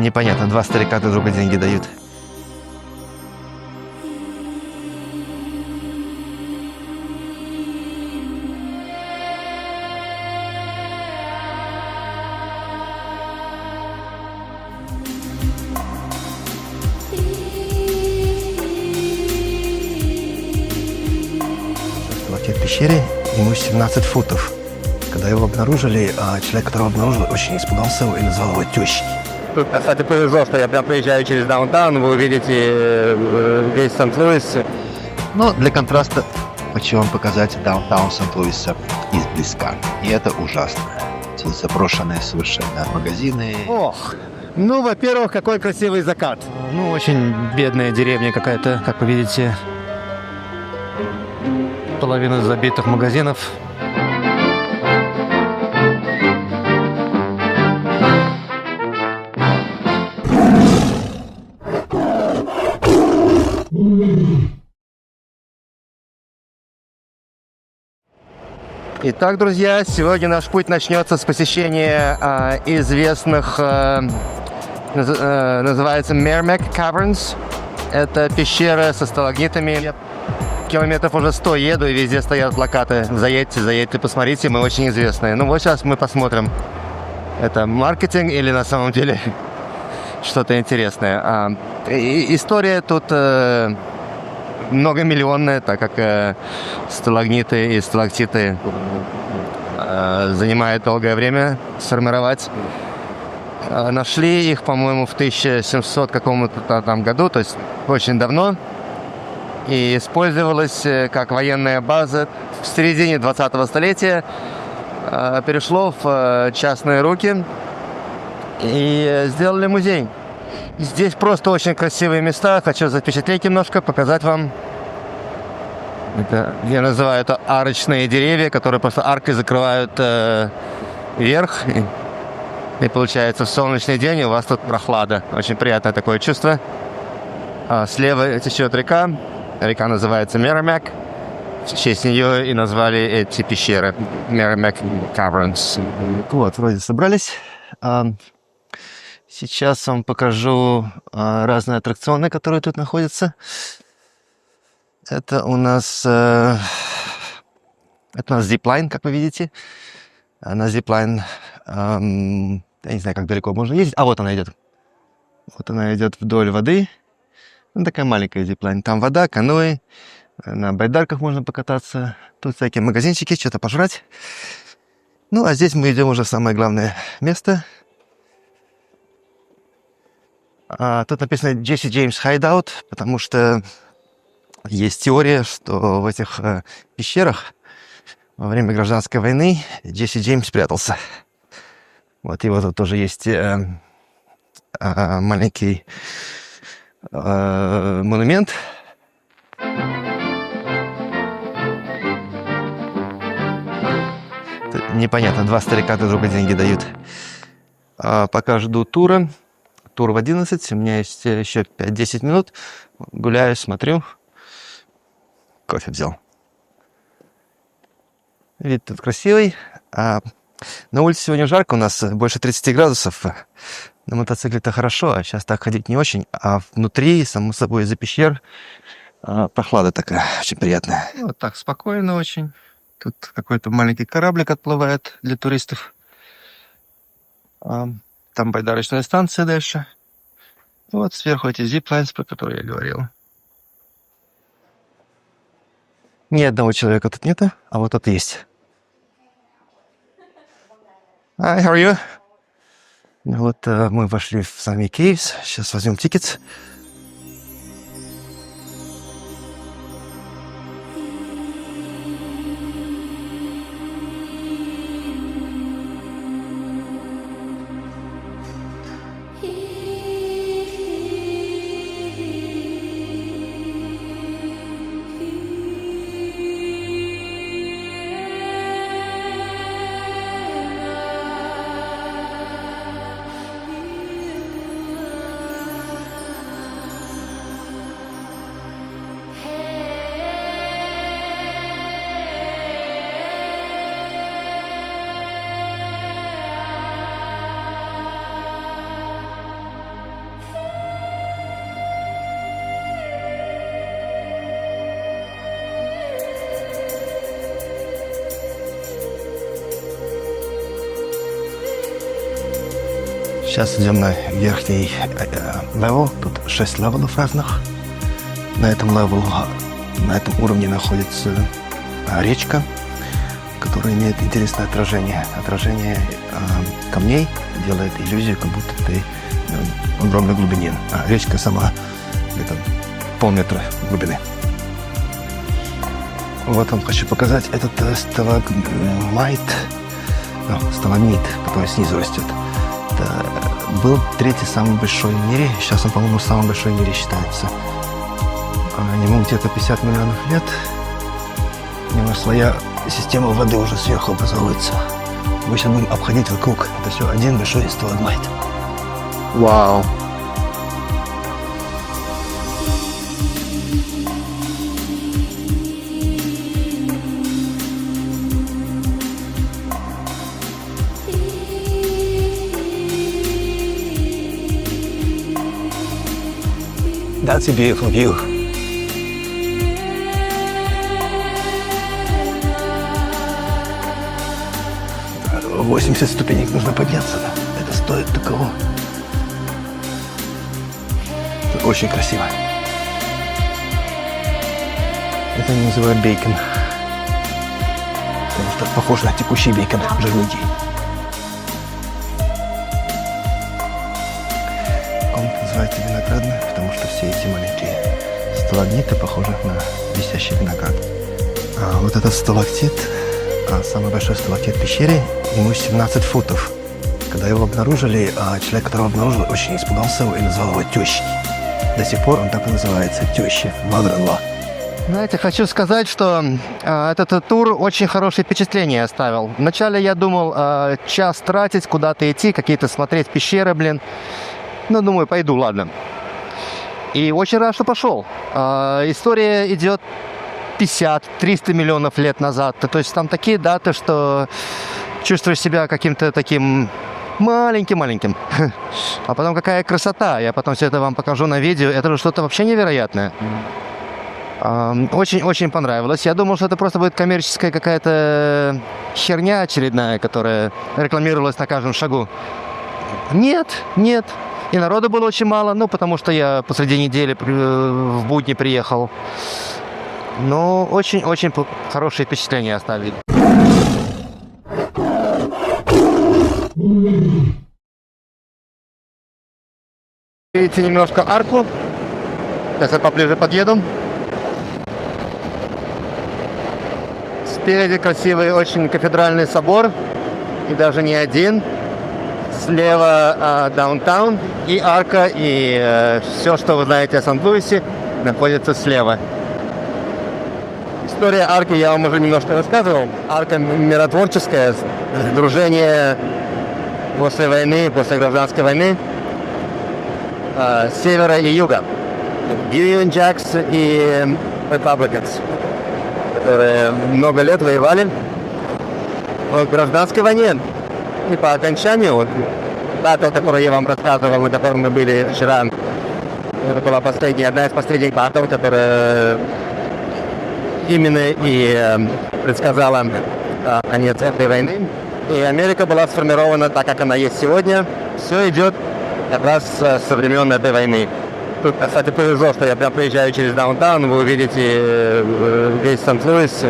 Непонятно, два старика друг другу деньги дают. В этой пещере ему 17 футов. Когда его обнаружили, человек, которого обнаружил, очень испугался и назвал его тещей. Кстати, повезло, что я прям проезжаю через даунтаун, вы увидите весь Сент-Луис. Но для контраста хочу вам показать даунтаун Сент-Луиса изблизка. И это ужасно. Эти заброшенные совершенно магазины. Ох, ну, во-первых, какой красивый закат. Ну, очень бедная деревня какая-то, как вы видите. Половина забитых магазинов. Итак, друзья, сегодня наш путь начнется с посещения известных, называется Merrimack Caverns. Это пещера со сталагнитами. Километров уже 100 еду, и везде стоят плакаты. Заедьте, посмотрите, мы очень известные. Ну вот сейчас мы посмотрим, это маркетинг или на самом деле что-то интересное. История тут многомиллионная, так как сталагниты и сталактиты занимает долгое время сформировать. Нашли их, по-моему, в 1700 каком-то там году, то есть очень давно. И использовалась как военная база в середине 20-го столетия. Перешло в частные руки и сделали музей. Здесь просто очень красивые места. Хочу запечатлеть немножко, показать вам. Я называю это арочные деревья, которые просто аркой закрывают верх. И получается, в солнечный день у вас тут прохлада. Очень приятное такое чувство. Слева течет река. Река называется Merrimack. В честь нее и назвали эти пещеры Merrimack Caverns. Вот, вроде собрались. Сейчас вам покажу разные аттракционы, которые тут находятся. Это у нас зиплайн, как вы видите. На зиплайн, я не знаю, как далеко можно ездить. Вот она идет. Вот она идет вдоль воды. Ну, такая маленькая зиплайн. Там вода, каноэ. На байдарках можно покататься. Тут всякие магазинчики, что-то пожрать. Ну, а здесь мы идем уже в самое главное место. Тут написано Джесси Джеймс Hideout, потому что есть теория, что в этих пещерах во время гражданской войны Джесси Джеймс прятался. Вот его тут тоже есть маленький монумент. Непонятно, два старика друг другу деньги дают. Пока жду тура. Тур в 11. У меня есть еще 5-10 минут. Гуляю, смотрю. Кофе взял. Вид тут красивый. На улице сегодня жарко. У нас больше 30 градусов. На мотоцикле-то хорошо, а сейчас так ходить не очень. А внутри, само собой, из-за пещер прохлада такая очень приятная. Вот так спокойно очень. Тут какой-то маленький кораблик отплывает для туристов. Там байдарочная станция дальше. Вот сверху эти зиплайнс, про которые я говорил. Ни одного человека тут нету, а вот тут есть. Hi, how are you? Вот мы вошли в сами Caves. Сейчас возьмем тикет. Сейчас идем на верхний левел. Тут 6 левелов разных. На этом уровне находится речка, которая имеет интересное отражение. Отражение камней делает иллюзию, как будто ты в огромной глубине. А речка сама где-то полметра глубины. Вот вам хочу показать этот сталагмит, который снизу растет. Это был третий самый большой в мире. Сейчас он, по-моему, самый большой в мире считается. Ему где-то 50 миллионов лет. У него своя система воды уже сверху образовывается. Мы сейчас будем обходить вокруг. Это все один большой сталагмит. Вау. That's a beautiful view. — 80 ступенек нужно подняться. Это стоит такого. Это очень красиво. Это они называют бейкон. Потому что похоже на текущий бейкон, жирненький. Комната называется виноградная, потому что все эти маленькие сталагмиты похожи на висящий виноград. Вот этот сталактит, самый большой сталактит в пещере, ему 17 футов. Когда его обнаружили, человек, которого обнаружил, очень испугался его и назвал его тещей. До сих пор он так и называется — теща, mother-in-law. Знаете, хочу сказать, что этот тур очень хорошее впечатление оставил. Вначале я думал, час тратить, куда-то идти, какие-то смотреть пещеры, Ну, думаю, пойду, ладно. И очень рад, что пошел. История идет 50-300 миллионов лет назад. То есть там такие даты, что чувствуешь себя каким-то таким маленьким. А потом какая красота. Я потом все это вам покажу на видео. Это же что-то вообще невероятное. Очень понравилось. Я думал, что это просто будет коммерческая какая-то херня очередная, которая рекламировалась на каждом шагу. Нет. И народу было очень мало, потому что я посреди недели в будни приехал. Но очень хорошие впечатления оставили. Видите немножко арку. Сейчас я поближе подъеду. Спереди красивый очень кафедральный собор. И даже не один. Слева даунтаун и арка, и все, что вы знаете о Сан-Луисе, находится слева. История арки я вам уже немножко рассказывал. Арка миротворческая, сдружение после войны, после гражданской войны, севера и юга. Union Jacks и Republicans, которые много лет воевали в гражданской войне. И по окончанию, дата, которую я вам рассказывал, на которой мы были вчера, это была одна из последних батл, которая именно и предсказала конец этой войны. И Америка была сформирована так, как она есть сегодня. Все идет как раз со времен этой войны. Тут, кстати, повезло, что я прям приезжаю через даунтаун, вы увидите весь Сан-Луис,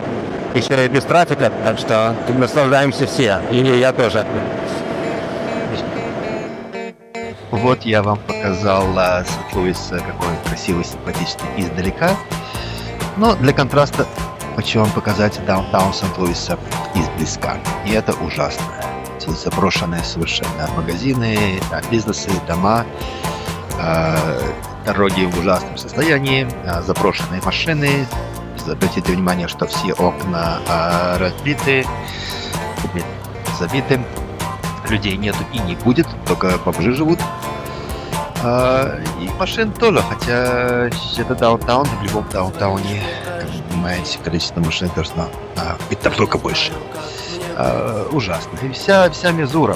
еще и без трафика, так что наслаждаемся все, и я тоже. Вот я вам показал Сан-Луис, какой он красивый, симпатичный издалека. Но для контраста хочу вам показать даунтаун Сан-Луиса изблизка. И это ужасно. Эти заброшенные совершенно магазины, бизнесы, дома, дороги в ужасном состоянии, заброшенные машины. Обратите внимание, что все окна разбиты, забиты. Людей нету и не будет, только бомжи живут. И машин тоже, хотя это даунтаун, в любом даунтауне, как вы понимаете, количество машин должно быть там только больше. Ужасно. И вся Мизура,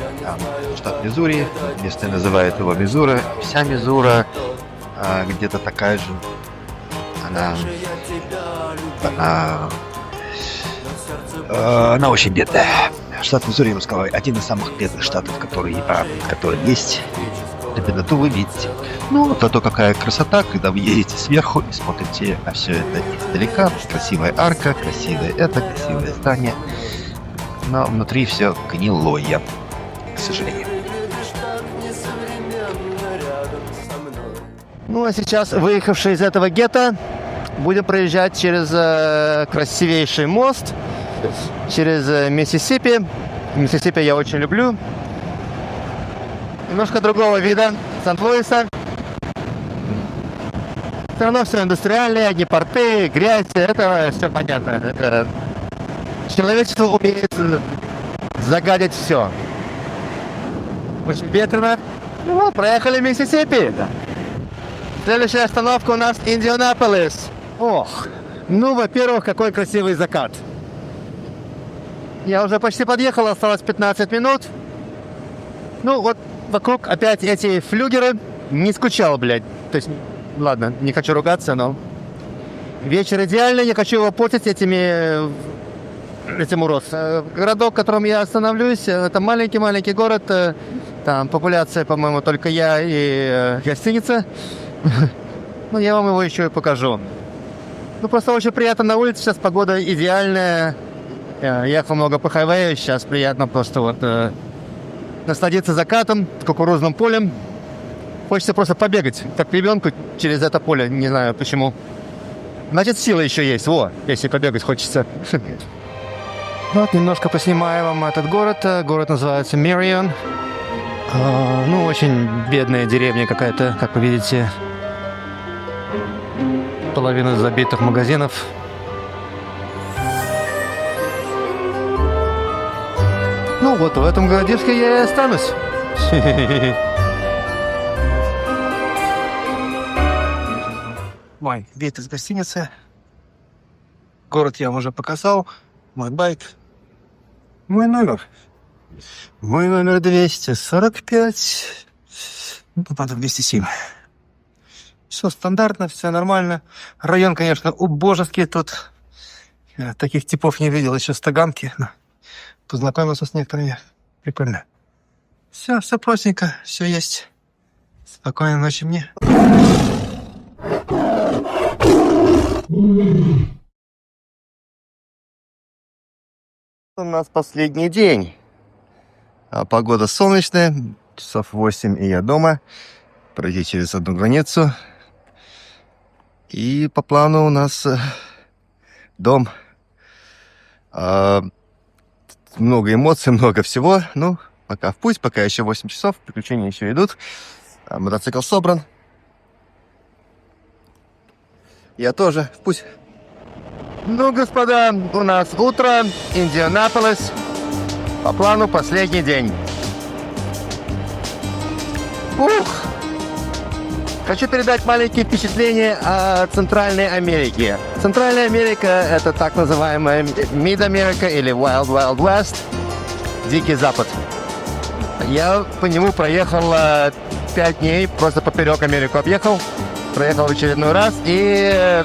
штат Миссури, местные называют его Мизура, вся Мизура где-то такая же. Она очень бедная. штат Миссури, я бы сказал, один из самых бедных штатов, которые есть. На бедноту вы видите. Ну, зато какая красота, когда вы едете сверху и смотрите на все это издалека. Красивая арка, красивое здание. Но внутри все гнилое, к сожалению. Ну а сейчас, выехавший из этого гетто, будем проезжать через красивейший мост, через Миссисипи. Миссисипи я очень люблю. Немножко другого вида Сент-Луиса. Все равно все индустриальное, одни порты, грязь, это все понятно. Это... Человечество умеет загадить все. Очень ветрено. Ну вот, проехали Миссисипи. Следующая остановка у нас Индианаполис. Ох, ну, во-первых, какой красивый закат. Я уже почти подъехал, осталось 15 минут. Ну, вот вокруг опять эти флюгеры. Не скучал, блядь. То есть, ладно, не хочу ругаться, но... Вечер идеальный, не хочу его портить этим урод. Городок, в котором я остановлюсь, это маленький-маленький город. Там популяция, по-моему, только я и гостиница. Ну, я вам его еще и покажу. Ну, просто очень приятно на улице. Сейчас погода идеальная. Ехал много по хайвею. Сейчас приятно просто вот насладиться закатом, кукурузным полем. Хочется просто побегать, как ребенку, через это поле. Не знаю почему. Значит, сила еще есть. Во, если побегать хочется. Вот, немножко поснимаю вам этот город. Город называется Мэрион. Ну, очень бедная деревня какая-то, как вы видите. Половина забитых магазинов. Ну вот, в этом городишке я и останусь. Мой вид из гостиницы. Город я вам уже показал. Мой байк. Мой номер. Мой номер 245. Ну, потом 207. Все стандартно, все нормально. Район, конечно, убожеский тут. Я таких типов не видел еще с Таганки. Познакомился с некоторыми. Прикольно. Все простенько, все есть. Спокойной ночи мне. У нас последний день. Погода солнечная, часов 8, и я дома. Пройти через одну границу. И по плану у нас дом. Много эмоций, много всего. Ну, пока в путь, пока еще 8 часов, приключения еще идут. Мотоцикл собран. Я тоже в путь. Ну, господа, у нас утро, Индианаполис. По плану последний день. Ух! Хочу передать маленькие впечатления о Центральной Америке. Центральная Америка — это так называемая Mid-America или Wild Wild West, Дикий Запад. Я по нему проехал 5 дней, просто поперек Америку объехал. Проехал в очередной раз. И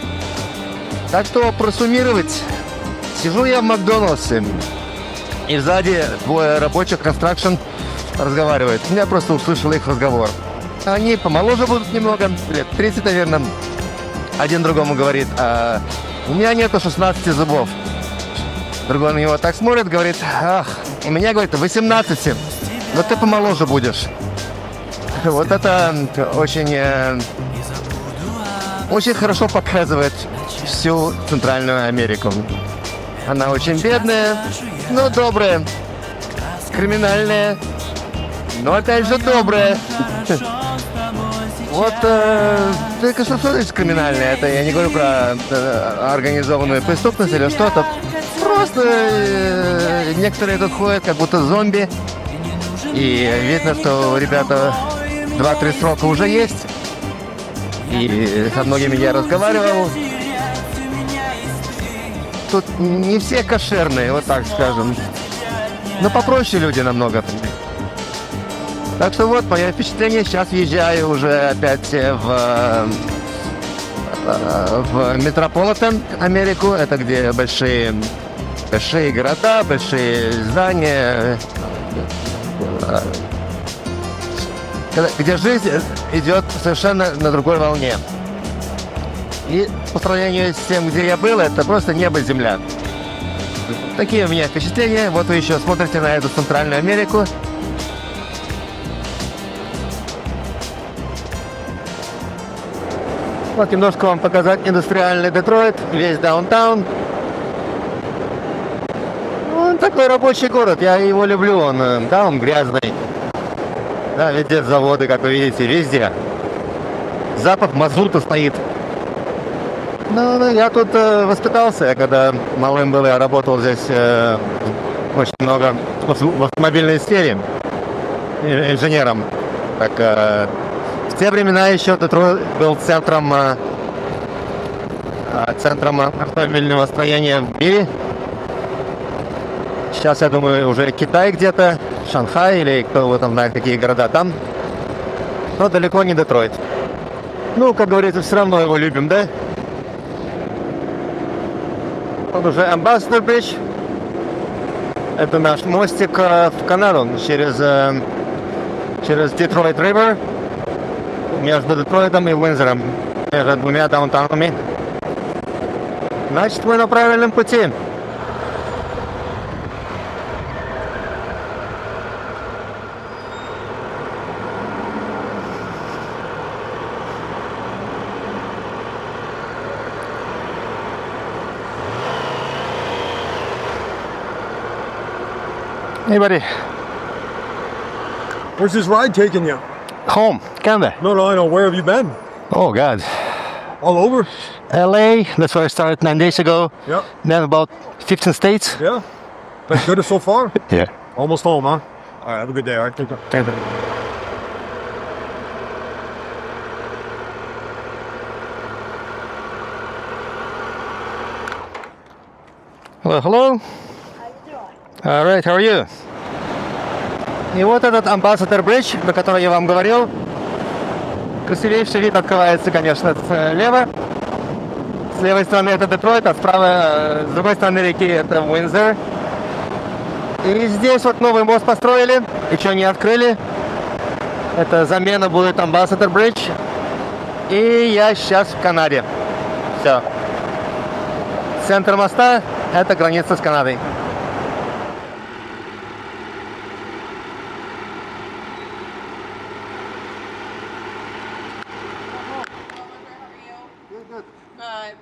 так что просуммировать. Сижу я в Макдональдсе, и сзади двое рабочих Construction разговаривают. Я просто услышал их разговор. Они помоложе будут немного, лет 30, наверное. Один другому говорит: у меня нету 16 зубов. Другой на него так смотрит, говорит: ах, у меня, говорит, 18, но ты помоложе будешь. Вот это очень хорошо показывает всю Центральную Америку. Она очень бедная, но добрая, криминальная, но опять же добрая. Вот только что значит криминальное, это я не говорю про организованную преступность или что-то. Просто некоторые тут ходят как будто зомби. И видно, что ребята 2-3 срока уже есть. И со многими я разговаривал. Тут не все кошерные, вот так скажем. Но попроще люди намного. Так что вот мое впечатление. Сейчас въезжаю уже опять в Метрополитен Америку. Это где большие Большие города, большие здания, где жизнь идет совершенно на другой волне. И по сравнению с тем, где я был, это просто небо и земля. Такие у меня впечатления. Вот вы еще смотрите на эту Центральную Америку. Вот немножко вам показать индустриальный Детройт, весь даунтаун. Он такой рабочий город, я его люблю, он грязный. Да, везде заводы, как вы видите, везде. Запах мазута стоит. Ну, я тут воспитался, я когда малым был, я работал здесь очень много в автомобильной сфере, инженером. Так, в те времена еще Детройт был центром автомобильного строения в мире. Сейчас, я думаю, уже Китай где-то, Шанхай или кто там знает, какие города там. Но далеко не Детройт. Ну, как говорится, все равно его любим, да? Вот уже Ambassador Bridge. Это наш мостик в Канаду через Detroit River. Между Детройтом и Уиндзором. Между двумя даунтаунами. Значит, мы на правильном пути. Hey, buddy. Where's this ride taking you? Home, Canada. No, I know. Where have you been? Oh, God. All over? LA, that's where I started 9 days ago. Yeah. Then about 15 states. Yeah. Been good so far? Yeah. Almost home, huh? All right. Have a good day. All right. Thank you. Hello, hello. All right, how are you? И вот этот Ambassador Bridge, про который я вам говорил. Красивейший вид открывается, конечно, слева. С левой стороны это Детройт, а справа, с другой стороны реки это Уиндзор. И здесь вот новый мост построили, еще не открыли. Это замена будет Ambassador Bridge. И я сейчас в Канаде. Все. Центр моста — это граница с Канадой.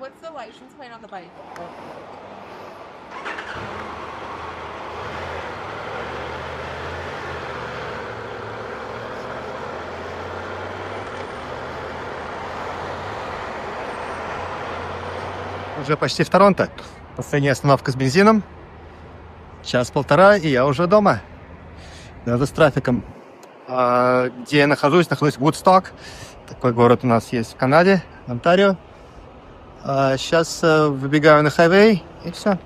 What's the license plate on the bike? Уже почти в Торонто. Последняя остановка с бензином. Час-полтора, и я уже дома. Даже с трафиком. Где я нахожусь в Вудсток. Такой город у нас есть в Канаде, в Онтарио. Сейчас выбегаю на хайвей, и все.